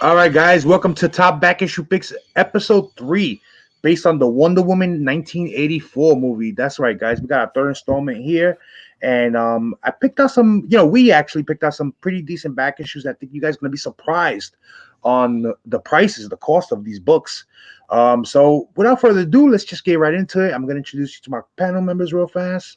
All right, guys, welcome to Top Back Issue Picks, episode 3, based on the Wonder Woman 1984 movie. That's right, guys. We got our third installment here, and I picked out some. We actually picked out some pretty decent back issues. I think you guys are gonna be surprised on the prices, the cost of these books. So without further ado, let's just get right into it. I'm gonna introduce you to my panel members real fast.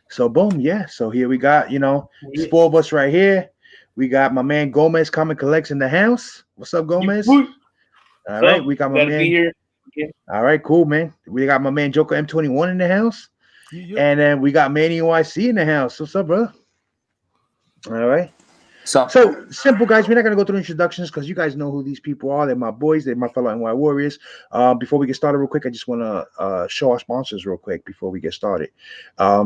So boom, yeah. So here we got, Yeah. four of us right here. We got my man Gomez Comic Collects in the house. What's up, Gomez? All right, we got my Glad to be man. here again. All right, cool, man. We got my man Joker M21 in the house. Yep. And then we got MannyNYC in the house. What's up, brother? All right. So, So simple, guys. We're not gonna go through introductions because you guys know who these people are. They're my boys. They're my fellow NY Warriors. Before we get started, real quick, I just want to show our sponsors real quick before we get started.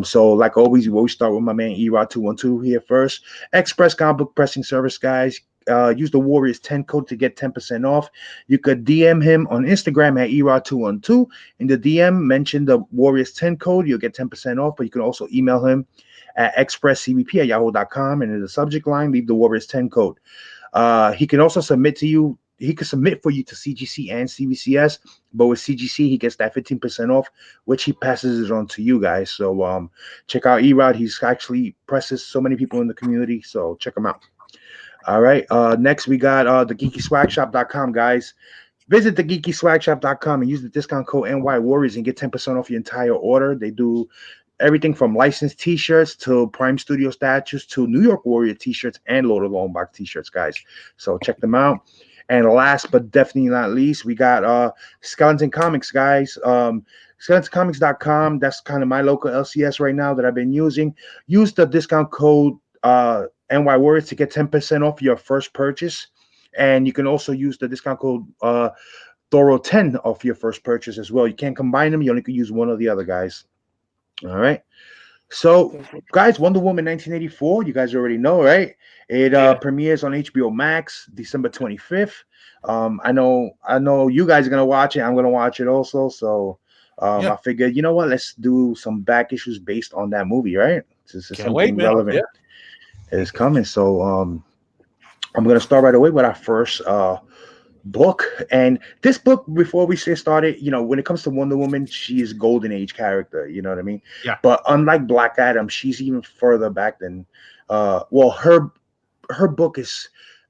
So like always, we always start with my man Erod 212 here first. Express comic book pressing service, guys. Use the Warriors 10 code to get 10% off. You could DM him on Instagram at Erod212. In the DM, mention the Warriors 10 code. You'll get 10% off. But you can also email him at expresscbp@yahoo.com, and in the subject line, leave the Warriors 10 code. He can also submit to you. He can submit for you to CGC and CBCS, but with CGC, he gets that 15% off, which he passes it on to you guys. So check out Erod. He's actually presses so many people in the community, so check him out. All right. Next, we got the GeekySwagShop.com, guys. Visit the GeekySwagShop.com and use the discount code NY Warriors and get 10% off your entire order. They do everything from licensed t-shirts to Prime Studio statues to New York Warrior t-shirts and Loaded Long Box t-shirts, guys. So check them out. And last but definitely not least, we got Skeleton Comics, guys. SkeletonComics.com. That's kind of my local LCS right now that I've been using. Use the discount code NY Warriors to get 10% off your first purchase. And you can also use the discount code Thoro 10 off your first purchase as well. You can't combine them. You only can use one or the other, guys. All right. So, guys, Wonder Woman 1984, you guys already know, right? It premieres on HBO Max December 25th. I know you guys are gonna watch it. I'm gonna watch it also. So I figured, you know what? Let's do some back issues based on that movie, right? This is something relevant. Yeah. It's coming. So I'm gonna start right away with our first book. And this book, before we get started, when it comes to Wonder Woman, she is golden age character, you know what I mean? Yeah. But unlike Black Adam, she's even further back than her book is,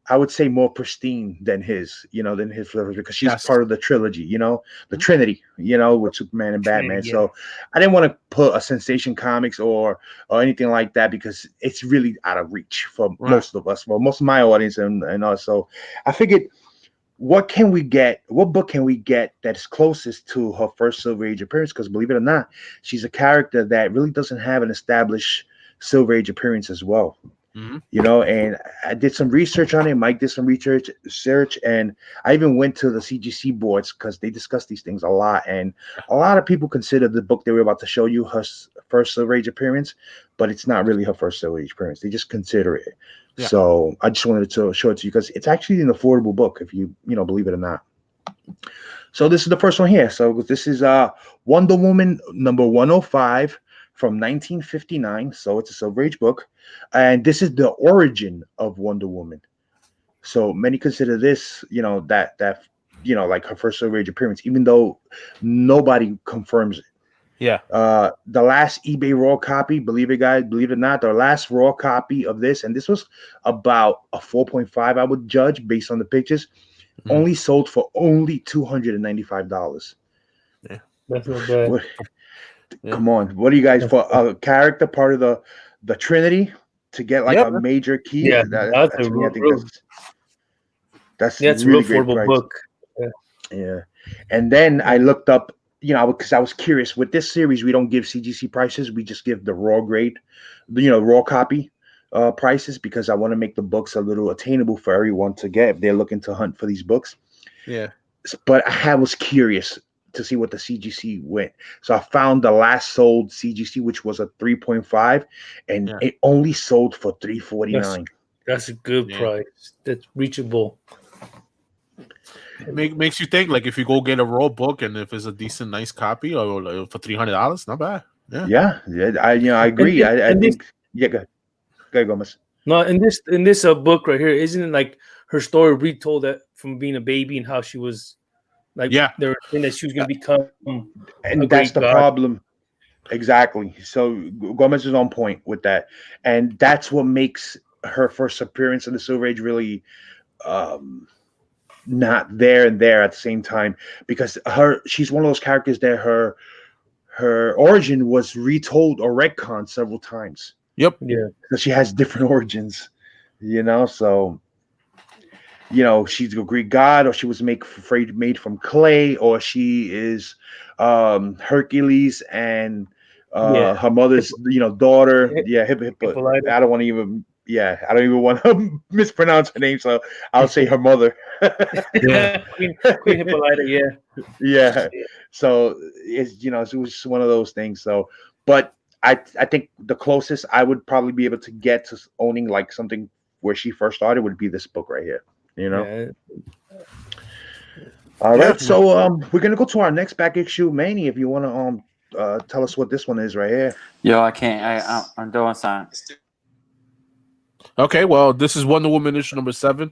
I would say, more pristine than his because she's part of the trilogy, the Trinity, with Superman and Batman. Yeah. So I didn't want to put a Sensation Comics or anything like that because it's really out of reach for most of us, for most of my audience and us. So I figured, what book can we get that's closest to her first Silver Age appearance? Because believe it or not, she's a character that really doesn't have an established Silver Age appearance as well. Mm-hmm. And I did some research on it. Mike did some research, and I even went to the CGC boards because they discuss these things a lot. And a lot of people consider the book that we're about to show you her first Silver Age appearance, but it's not really her first Silver Age appearance. They just consider it. Yeah. So I just wanted to show it to you because it's actually an affordable book if you believe it or not. So this is the first one here. So this is Wonder Woman number 105 from 1959. So it's a Silver Age book, and this is the origin of Wonder Woman. So many consider this, that like her first Silver Age appearance, even though nobody confirms it. Yeah. The last eBay raw copy, believe it or not, the last raw copy of this, and this was about a 4.5, I would judge based on the pictures, only sold for only $295. Yeah, that's not bad. Come on, what do you guys, for a character part of the Trinity, to get like a major key? Yeah, that's a really real great affordable price. book. Yeah. And then I looked up, because I was curious. With this series, we don't give CGC prices. We just give the raw grade, raw copy prices, because I want to make the books a little attainable for everyone to get if they're looking to hunt for these books. Yeah. But I was curious to see what the CGC went. So I found the last sold CGC, which was a 3.5, and it only sold for $349. That's a good price. That's reachable. Makes you think, like, if you go get a raw book and if it's a decent, nice copy, or like, for $300, not bad. Yeah. I agree. I think. Yeah, go ahead, Gomez. No, in this book right here, isn't it like her story retold that from being a baby and how she was like they were saying that she was going to become and that's the problem. Exactly. So Gomez is on point with that, and that's what makes her first appearance in the Silver Age really not there and there at the same time, because she's one of those characters that her origin was retold or retconned several times. Yep. Yeah. Because she has different origins, so she's a Greek god, or she was made from clay, or she is Hercules and her mother's daughter. I don't want to even. Yeah, I don't even want to mispronounce her name, so I'll say her mother. Queen Hippolyta. Yeah. So it was one of those things. So, but I think the closest I would probably be able to get to owning like something where she first started would be this book right here. All right. So we're gonna go to our next back issue, Manny. If you want to tell us what this one is right here. Yo, I can't. I'm doing something. Okay, well, this is Wonder Woman issue number 7.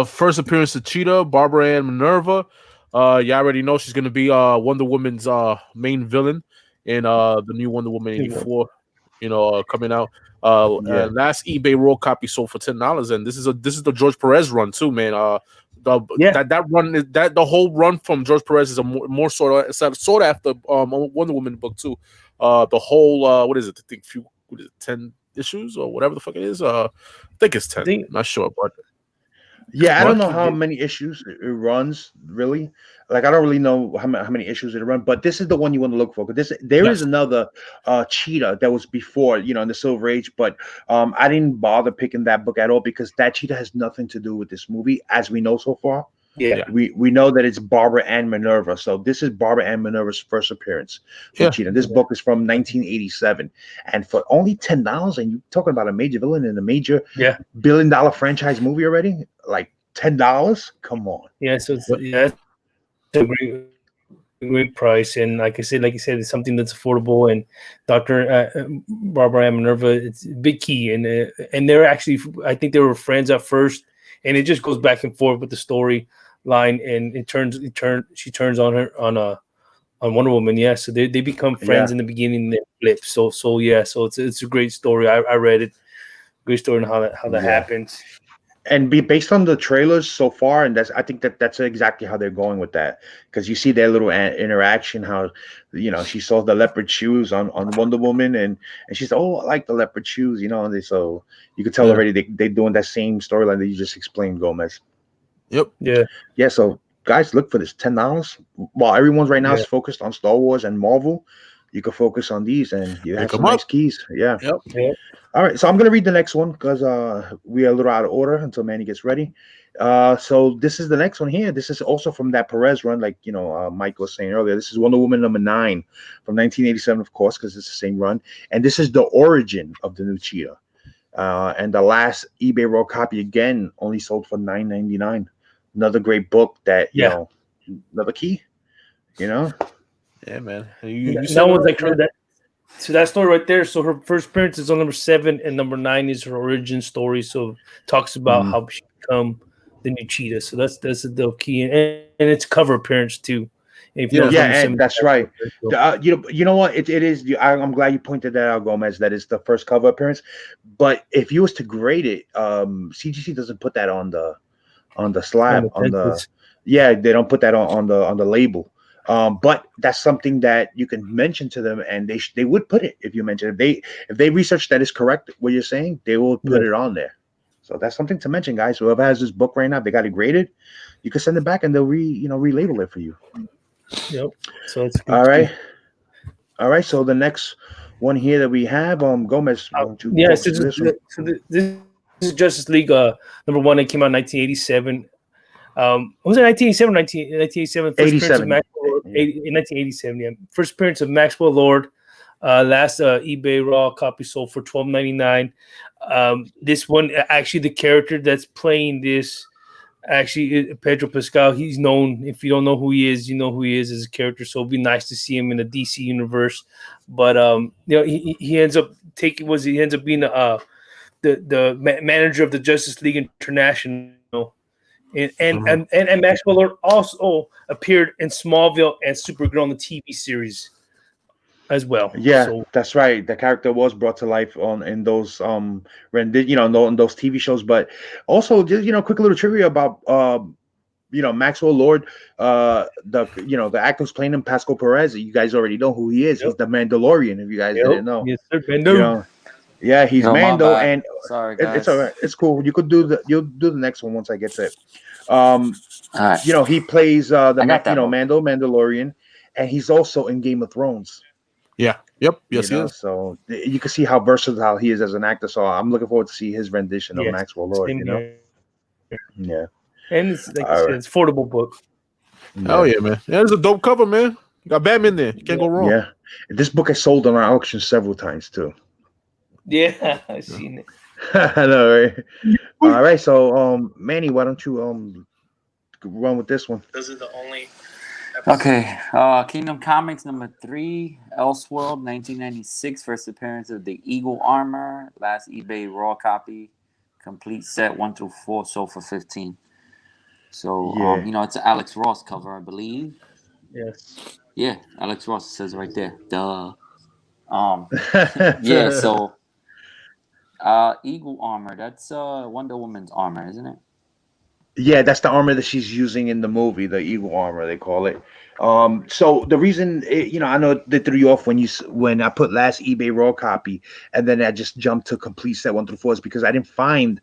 First appearance of Cheetah, Barbara Ann Minerva. You already know she's gonna be Wonder Woman's main villain in the new Wonder Woman 84. Coming out. Last eBay Raw copy sold for $10, and this is the George Perez run too, man. That run is the whole run from George Perez is a more sort of after Wonder Woman book too. The whole what is it? I think 10 issues or whatever the fuck it is. I think it's 10. Not sure, but I don't know how many issues it runs really. Like I don't really know how many issues it run, but this is the one you want to look for, because there is another Cheetah that was before, in the Silver Age, but I didn't bother picking that book at all because that Cheetah has nothing to do with this movie, as we know so far. We know that it's Barbara Ann Minerva, so this is Barbara Ann Minerva's first appearance for Cheetah. This book is from 1987, and for only $10, and you're talking about a major villain in a major $1 billion franchise movie already, like $10. Come on. So it's a great price, and like you said, it's something that's affordable. And Dr. Barbara Ann Minerva, it's a big key, and they're actually, I think they were friends at first, and it just goes back and forth with the story line, and she turns on Wonder Woman. So they become friends in the beginning, and then flip. So it's a great story. I read it. Great story on how that happens. And based on the trailers so far, and I think that's exactly how they're going with that, because you see their little interaction, how she saw the leopard shoes on Wonder Woman, and she said, "Oh, I like the leopard shoes," and so you could tell already they're doing that same storyline that you just explained, Gomez. Yep. Yeah. So guys, look for this $10. While everyone's right now is focused on Star Wars and Marvel, you can focus on these, and you have some nice keys. Yeah. Yep. All right, so I'm going to read the next one because we are a little out of order until Manny gets ready. So this is the next one here. This is also from that Perez run, like Mike was saying earlier. This is Wonder Woman number 9 from 1987, of course, because it's the same run. And this is the origin of the new Cheetah. And the last eBay Raw copy, again, only sold for $9.99. Another great book that, another key, Yeah, man. You that one's like her, so that story right there. So her first appearance is on number 7, and number 9 is her origin story. So it talks about how she become the new Cheetah. So that's the key, and it's cover appearance too. And and that's right. You know what? It is. I'm glad you pointed that out, Gomez. That is the first cover appearance. But if you was to grade it, CGC doesn't put that on the slab they don't put that on the label. But that's something that you can mention to them, and they would put it if you mention it. If they research that is correct what you're saying, they will put it on there. So that's something to mention, guys. Whoever has this book right now, they got it graded, you can send it back and they'll relabel it for you. Yep. So it's all right. So the next one here that we have, Gomez. This is Justice League number 1. It came out in 1987. Was it 1987 or 1987? 87. 1987, First appearance of Maxwell Lord. Last eBay Raw copy sold for $12.99. This one, actually, the character that's playing this, actually, Pedro Pascal, he's known. If you don't know who he is, you know who he is as a character. So it'd be nice to see him in the DC universe. But he ends up being the manager of the Justice League International. And Maxwell Lord also appeared in Smallville and Supergirl in the TV series as well. Yeah, So, that's right. The character was brought to life in those in those TV shows. But also, just quick little trivia about Maxwell Lord, the actor who's playing him, Pascal Perez. You guys already know who he is. Yep. He's the Mandalorian. If you guys didn't know, yes, sir. yeah, he's Yo, my Mando, bad. and Sorry, it's guys. all right. It's cool. You'll do the next one once I get to it. All right. He plays I got that book. Mandalorian, and he's also in Game of Thrones. Yeah. Yep. Yes, he is. So you can see how versatile he is as an actor. So I'm looking forward to see his rendition of Maxwell Lord. Yeah. And it's like I said, it's affordable book. Oh yeah, man. Yeah, it's a dope cover, man. You got Batman there. You can't go wrong. Yeah. This book has sold on our auction several times too. Yeah, I've seen it. I know, right? All right. So Manny, why don't you run with this one? Those are the only Okay. Kingdom Comics #3, Elseworld, 1996. First appearance of the Eagle Armor. Last eBay raw copy. Complete set 1 through 4 sold for $15. So it's an Alex Ross cover, I believe. Yes. Yeah, Alex Ross says right there. Duh. Yeah. So, Eagle Armor. That's Wonder Woman's armor, isn't it? Yeah, that's the armor that she's using in the movie, the Eagle Armor, they call it. So the reason, I know they threw you off when I put last eBay raw copy, and then I just jumped to complete set 1 through 4 is because I didn't find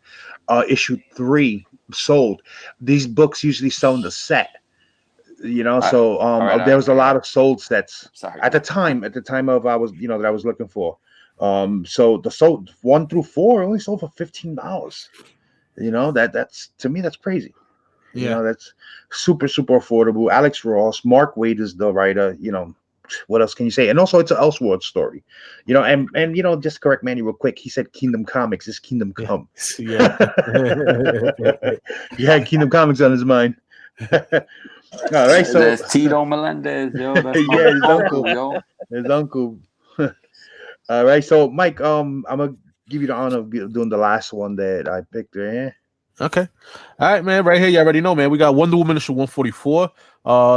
issue 3 sold. These books usually sell in the set, So there was a lot of sold sets at the time. At the time of that I was looking for. So the sold 1 through 4 only sold for $15. That's to me that's crazy. Yeah. That's super affordable. Alex Ross, Mark Waid is the writer. What else can you say? And also it's an Elseworld story. And just to correct Manny real quick, he said Kingdom Comics. It's Kingdom Come. Yeah. He had Kingdom Comics on his mind. All right, so there's Tito Melendez, yo. That's my his uncle, yo. His uncle. All right, so Mike, I'm gonna give you the honor of doing the last one that I picked. Okay. All right, man. Right here, you already know, man. We got Wonder Woman issue 144.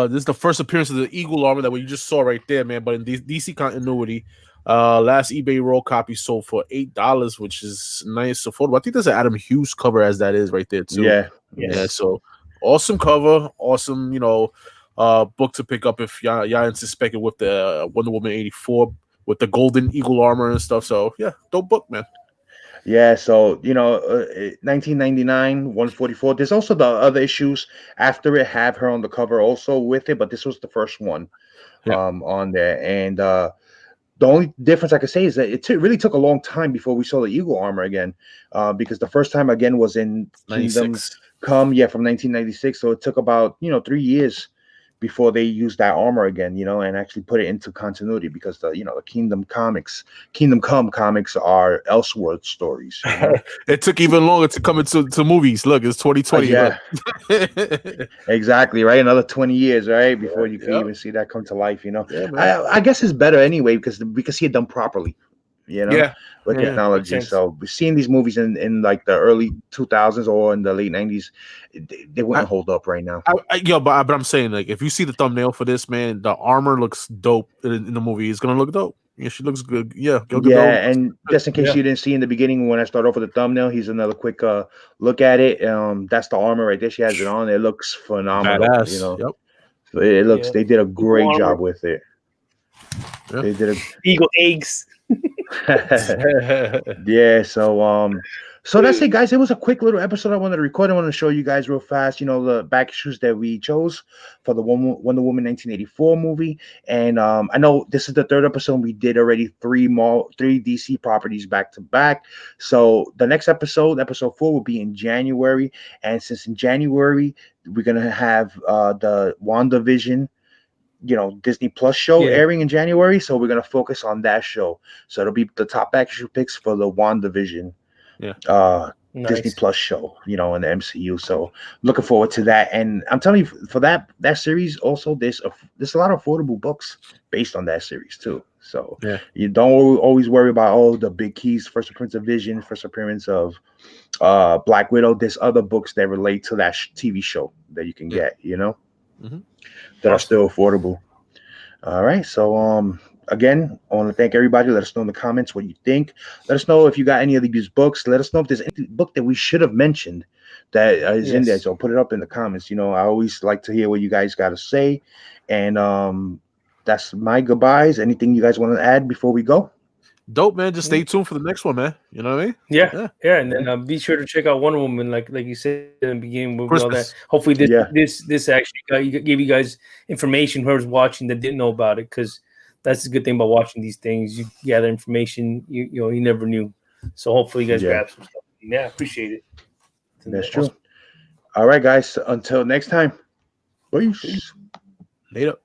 This is the first appearance of the Eagle Armor that we just saw right there, man. But in DC continuity, last eBay raw copy sold for $8, which is nice, affordable. I think there's an Adam Hughes cover as that is right there too. Yeah. Yeah. So awesome cover, awesome, book to pick up if y'all suspected with the Wonder Woman 84 with the golden Eagle Armor and stuff. So yeah, dope book, man. Yeah, so 1999, 144. There's also the other issues after it have her on the cover also with it, but this was the first one on there. And the only difference I could say is that it really took a long time before we saw the Eagle Armor again, because the first time again was in Kingdom Come, from 1996. So it took about 3 years before they used that armor again, and actually put it into continuity, because the Kingdom Come comics are Elseworld stories. It took even longer to come into movies. Look, it's 2020. Yeah, exactly, right. Another 20 years, right, before you can even see that come to life. Yeah, I guess it's better anyway because we can see it done properly. With technology. So we're seeing these movies in like the early 2000s or in the late 90s, they wouldn't hold up right now. But I'm saying, like, if you see the thumbnail for this, man, the armor looks dope in the movie. It's gonna look dope. Yeah, she looks good. Yeah, and just in case you didn't see in the beginning when I start off with the thumbnail, here's another quick look at it. That's the armor right there. She has it on. It looks phenomenal. Badass. So it looks. They did a great job with it. Yep. They did Eagle eggs. Yeah, so that's it, guys. It was a quick little episode I wanted to record. I want to show you guys real fast, the back issues that we chose for the Wonder Woman 1984 movie. And I know this is the third episode. We did already three DC properties back to back. So the next episode 4, will be in January. And since in January we're gonna have the WandaVision Disney Plus show airing in January, so we're gonna focus on that show. So it'll be the top action picks for the WandaVision Disney Plus show, in the MCU. So looking forward to that. And I'm telling you, for that series also, there's a lot of affordable books based on that series too. So Yeah. you don't always worry about the big keys, first appearance of Vision, first appearance of Black Widow. There's other books that relate to that TV show that you can get, that are still affordable. All right. So again, I want to thank everybody. Let us know in the comments what you think. Let us know if you got any of these books. Let us know if there's any book that we should have mentioned that is in there. So put it up in the comments. I always like to hear what you guys got to say. And that's my goodbyes. Anything you guys want to add before we go? Dope, man. Just stay tuned for the next one, man. You know what I mean? Yeah. And then be sure to check out Wonder Woman, like you said in the beginning, with all that. Christmas. Hopefully, this actually gave you guys information. Whoever's watching that didn't know about it, because that's the good thing about watching these things. You gather information you never knew. So hopefully, you guys grab some stuff. Yeah, appreciate it. That's true. All right, guys. Until next time. Peace. Later.